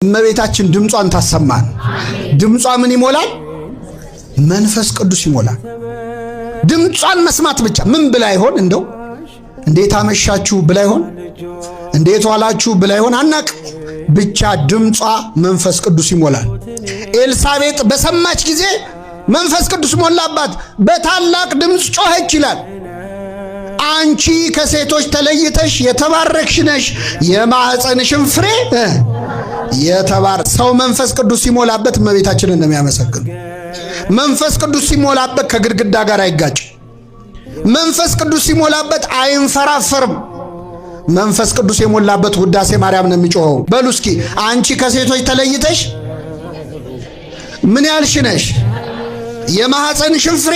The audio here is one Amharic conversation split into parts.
እመቤታችን ድምጿን ታሰማን። ድምጿ ምን ይሞላል? መንፈስ ቅዱስ ይሞላል። ድምጿን መስማት ብቻ ምን ብላ ይሆን? እንደው እንዴት አመሻችሁ ብላ ይሆን? እንዴት ዋላችሁ ብላ ይሆን? አናቅ። ብቻ ድምጿ መንፈስ ቅዱስ ይሞላል። ኤልሳቤጥ በሰማች ጊዜ መንፈስ ቅዱስ ሞላባት፣ በታላቅ ድምጽ ጮኸች ይላል። አንቺ ከሴቶች ተለይተሽ የተባረክሽ ነሽ፣ የማህፀንሽም ፍሬ ሰው መንፈስ ቅዱስ ሲሞላበት እመቤታችንን እንደሚያመሰግኑ። መንፈስ ቅዱስ ሲሞላበት ከግድግዳ ጋር አይጋጭ። መንፈስ ቅዱስ ሲሞላበት አይንፈራፈርም። መንፈስ ቅዱስ የሞላበት ውዳሴ ማርያም ነው የሚጮኸው። በሉ እስኪ አንቺ ከሴቶች ተለይተሽ ምን ያልሽ ነሽ? የማህፀንሽም ፍሬ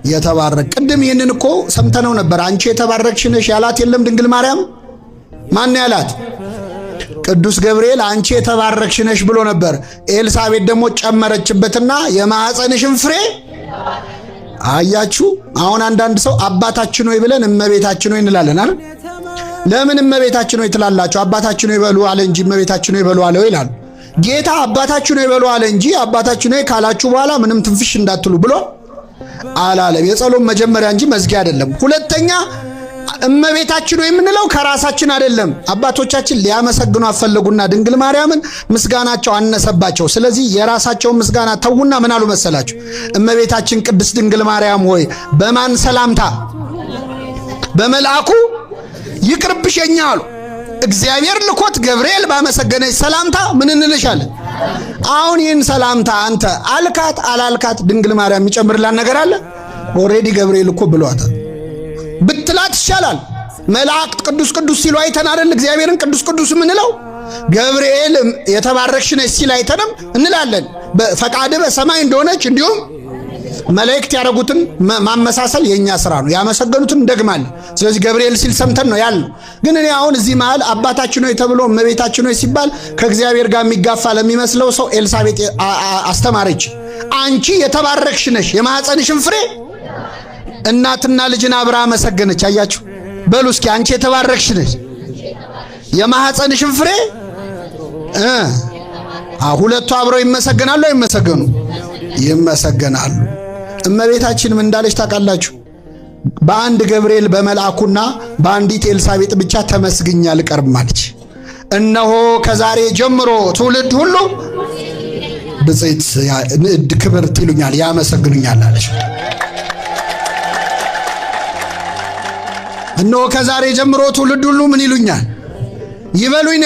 የተባረክ። ቅድም ይህንን እኮ ሰምተነው ነበር። አንቺ የተባረክሽ ነሽ ያላት የለም ድንግል ማርያም? ማን ያላት? ቅዱስ ገብርኤል አንቺ የተባረክሽ ነሽ ብሎ ነበር። ኤልሳቤጥ ደግሞ ጨመረችበትና የማህፀንሽም ፍሬ። አያችሁ፣ አሁን አንዳንድ ሰው አባታችን ሆይ ብለን እመቤታችን ሆይ እንላለን አይደል? ለምን እመቤታችን ሆይ ትላላችሁ? አባታችን ሆይ በሉ አለ እንጂ እመቤታችን ሆይ በሉ አለ ይላሉ። ጌታ አባታችን ሆይ በሉ አለ እንጂ አባታችን ሆይ ካላችሁ በኋላ ምንም ትንፍሽ እንዳትሉ ብሎ አላለም። የጸሎት መጀመሪያ እንጂ መዝጊያ አይደለም። ሁለተኛ እመቤታችን ሆይ የምንለው ከራሳችን አይደለም። አባቶቻችን ሊያመሰግኑ አፈለጉና ድንግል ማርያምን ምስጋናቸው አነሰባቸው። ስለዚህ የራሳቸውን ምስጋና ተውና ምን አሉ መሰላችሁ? እመቤታችን ቅድስት ድንግል ማርያም ሆይ በማን ሰላምታ? በመልአኩ ይቅርብሽኛ አሉ። እግዚአብሔር ልኮት ገብርኤል ባመሰገነች ሰላምታ ምን እንልሻለን? አሁን ይህን ሰላምታ አንተ አልካት አላልካት ድንግል ማርያም የሚጨምርላን ነገር አለ? ኦሬዲ ገብርኤል እኮ ብሏታል። ብትላት ይሻላል። መላእክት ቅዱስ ቅዱስ ሲሉ አይተን አይደል እግዚአብሔርን ቅዱስ ቅዱስ ምንለው? ገብርኤል የተባረክሽ ነሽ ሲል አይተንም እንላለን። በፈቃድ በሰማይ እንደሆነች እንዲሁም መላእክት ያደረጉትን ማመሳሰል የኛ ስራ ነው። ያመሰገኑትን እንደግማለን። ስለዚህ ገብርኤል ሲል ሰምተን ነው ያልነው። ግን እኔ አሁን እዚህ መሃል አባታችን ሆይ ተብሎ እመቤታችን ሆይ ሲባል ከእግዚአብሔር ጋር የሚጋፋ ለሚመስለው ሰው ኤልሳቤጥ አስተማረች። አንቺ የተባረክሽ ነሽ፣ የማህፀንሽም ፍሬ። እናትና ልጅን አብራ መሰገነች። አያችሁ። በሉ እስኪ አንቺ የተባረክሽ ነሽ፣ የማህፀንሽም ፍሬ። ሁለቱ አብረው ይመሰገናሉ አይመሰገኑ? ይመሰገናሉ። እመቤታችን ምን እንዳለች ታውቃላችሁ? በአንድ ገብርኤል በመልአኩና በአንዲት ኤልሳቤጥ ብቻ ተመስግኛ ልቀርብ አለች። እነሆ ከዛሬ ጀምሮ ትውልድ ሁሉ ብፅዕት ንዕድ ክብርት ይሉኛል ያመሰግኑኛል አለች። እነሆ ከዛሬ ጀምሮ ትውልድ ሁሉ ምን ይሉኛል? ይበሉኝ።